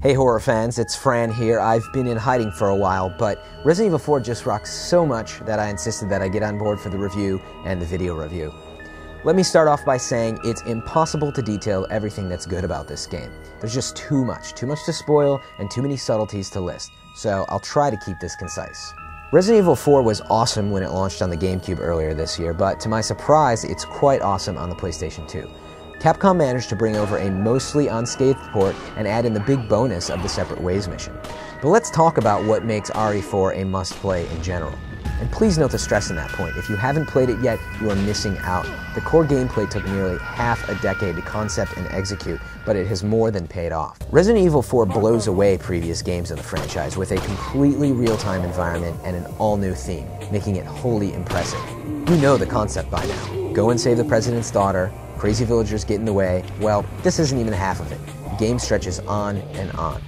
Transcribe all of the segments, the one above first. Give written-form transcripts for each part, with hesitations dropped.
Hey horror fans, it's Fran here. I've been in hiding for a while, but Resident Evil 4 just rocks so much that I insisted that I get on board for the review and the video review. Let me start off by saying it's impossible to detail everything that's good about this game. There's just too much to spoil and too many subtleties to list, so I'll try to keep this concise. Resident Evil 4 was awesome when it launched on the GameCube earlier this year, but to my surprise, it's quite awesome on the PlayStation 2. Capcom managed to bring over a mostly unscathed port and add in the big bonus of the Separate Ways mission. But let's talk about what makes RE4 a must-play in general. And please note the stress in that point. If you haven't played it yet, you are missing out. The core gameplay took nearly half a decade to concept and execute, but it has more than paid off. Resident Evil 4 blows away previous games in the franchise with a completely real-time environment and an all-new theme, making it wholly impressive. You know the concept by now. Go and save the president's daughter, crazy villagers get in the way. Well, this isn't even half of it. The game stretches on and on.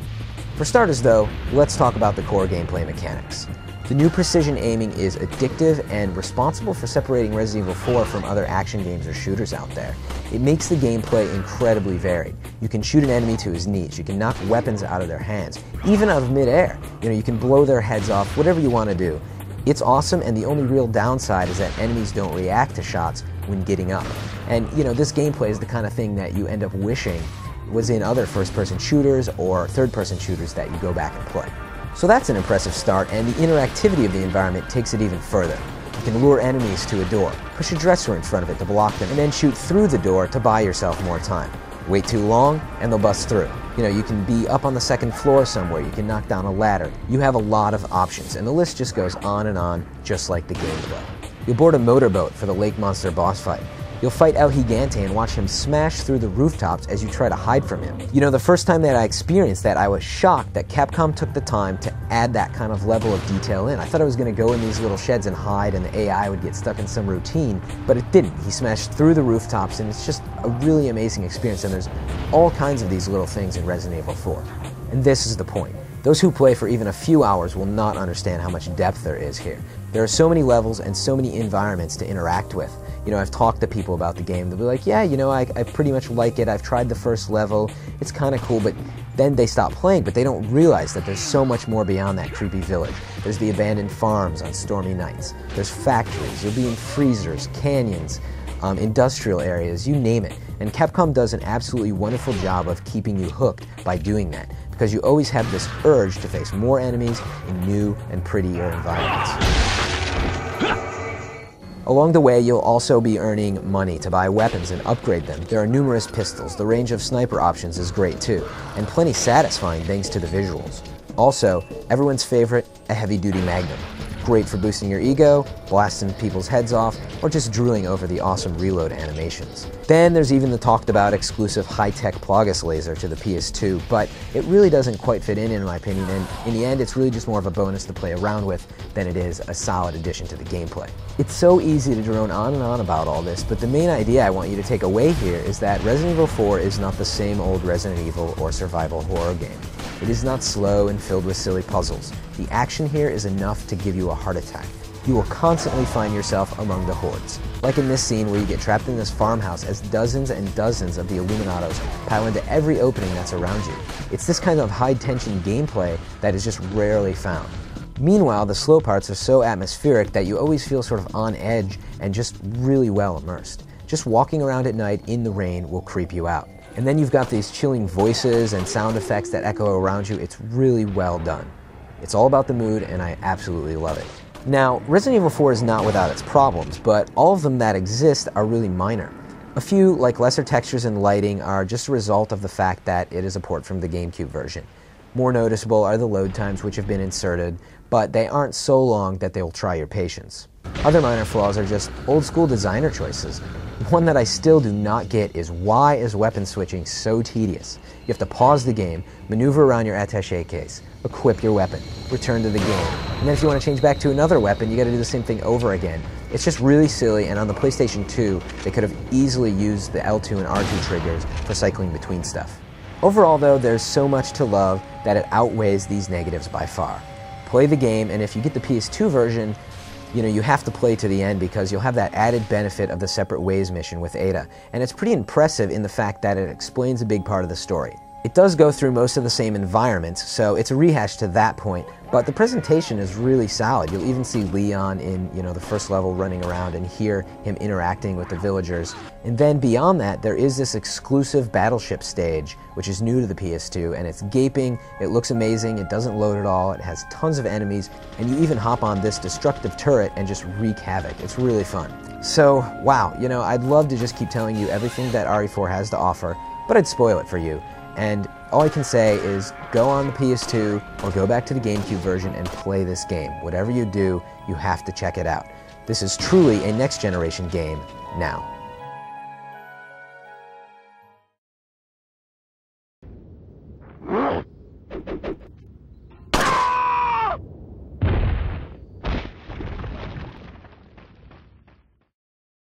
For starters though, let's talk about the core gameplay mechanics. The new precision aiming is addictive and responsible for separating Resident Evil 4 from other action games or shooters out there. It makes the gameplay incredibly varied. You can shoot an enemy to his knees, you can knock weapons out of their hands, even out of midair. You can blow their heads off, whatever you want to do. It's awesome, and the only real downside is that enemies don't react to shots when getting up. And this gameplay is the kind of thing that you end up wishing was in other first-person shooters or third-person shooters that you go back and play. So that's an impressive start, and the interactivity of the environment takes it even further. You can lure enemies to a door, push a dresser in front of it to block them, and then shoot through the door to buy yourself more time. Wait too long, and they'll bust through. You can be up on the second floor somewhere, you can knock down a ladder. You have a lot of options, and the list just goes on and on, just like the gameplay. You'll board a motorboat for the lake monster boss fight. You'll fight El Gigante and watch him smash through the rooftops as you try to hide from him. The first time that I experienced that, I was shocked that Capcom took the time to add that kind of level of detail in. I thought I was going to go in these little sheds and hide and the AI would get stuck in some routine, but it didn't. He smashed through the rooftops, and it's just a really amazing experience, and there's all kinds of these little things in Resident Evil 4. And this is the point. Those who play for even a few hours will not understand how much depth there is here. There are so many levels and so many environments to interact with. I've talked to people about the game. They'll be like, yeah, I pretty much like it. I've tried the first level. It's kind of cool, but then they stop playing, but they don't realize that there's so much more beyond that creepy village. There's the abandoned farms on stormy nights. There's factories. You'll be in freezers, canyons, industrial areas, you name it. And Capcom does an absolutely wonderful job of keeping you hooked by doing that, because you always have this urge to face more enemies in new and prettier environments. Along the way, you'll also be earning money to buy weapons and upgrade them. There are numerous pistols, the range of sniper options is great too, and plenty satisfying thanks to the visuals. Also, everyone's favorite, a heavy-duty magnum. Great for boosting your ego, blasting people's heads off, or just drooling over the awesome reload animations. Then there's even the talked about exclusive high-tech Plagas laser to the PS2, but it really doesn't quite fit in my opinion, and in the end it's really just more of a bonus to play around with than it is a solid addition to the gameplay. It's so easy to drone on and on about all this, but the main idea I want you to take away here is that Resident Evil 4 is not the same old Resident Evil or survival horror game. It is not slow and filled with silly puzzles. The action here is enough to give you a heart attack. You will constantly find yourself among the hordes. Like in this scene where you get trapped in this farmhouse as dozens and dozens of the Illuminados pile into every opening that's around you. It's this kind of high-tension gameplay that is just rarely found. Meanwhile, the slow parts are so atmospheric that you always feel sort of on edge and just really well immersed. Just walking around at night in the rain will creep you out. And then you've got these chilling voices and sound effects that echo around you. It's really well done. It's all about the mood, and I absolutely love it. Now, Resident Evil 4 is not without its problems, but all of them that exist are really minor. A few, like lesser textures and lighting, are just a result of the fact that it is a port from the GameCube version. More noticeable are the load times which have been inserted, but they aren't so long that they will try your patience. Other minor flaws are just old-school designer choices. One that I still do not get is why is weapon switching so tedious? You have to pause the game, maneuver around your attaché case, equip your weapon, return to the game, and then if you want to change back to another weapon, you got to do the same thing over again. It's just really silly, and on the PlayStation 2, they could have easily used the L2 and R2 triggers for cycling between stuff. Overall though, there's so much to love that it outweighs these negatives by far. Play the game, and if you get the PS2 version, you have to play to the end because you'll have that added benefit of the Separate Ways mission with Ada, and it's pretty impressive in the fact that it explains a big part of the story. It does go through most of the same environments, so it's a rehash to that point, but the presentation is really solid. You'll even see Leon in, the first level running around and hear him interacting with the villagers. And then beyond that, there is this exclusive battleship stage, which is new to the PS2, and it's gaping, it looks amazing, it doesn't load at all, it has tons of enemies, and you even hop on this destructive turret and just wreak havoc. It's really fun. So, wow, I'd love to just keep telling you everything that RE4 has to offer, but I'd spoil it for you. And all I can say is go on the PS2 or go back to the GameCube version and play this game. Whatever you do, you have to check it out. This is truly a next-generation game now.